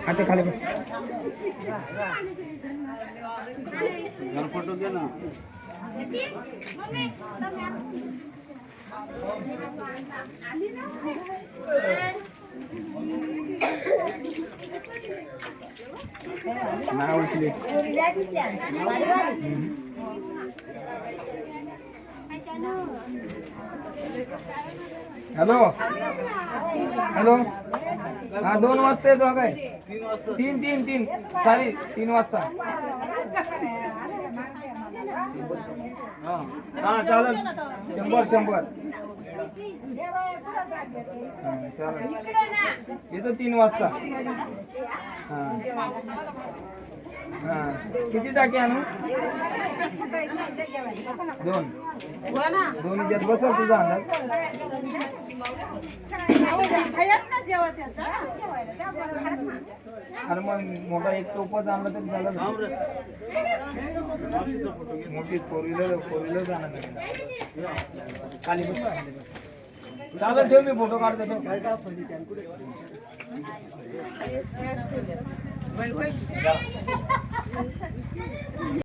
आता खाली बस. फोटो घे ना. नाव उचले. Hello hello. हा 2 वाजता येतो काय? 3 सॉरी 3 वाजता. हा चालेल. 100 चालेल. येतो 3 वाजता. हा किती टाके आणू? 2 याच्यात बसल तुझा अंदाज. अरे मग मोठा एक टोपच आणला तरी झालं. मोठी फोर व्हीलर जाणार खाली बस. चालेल ठेव, मी फोटो काढतो. ठेव.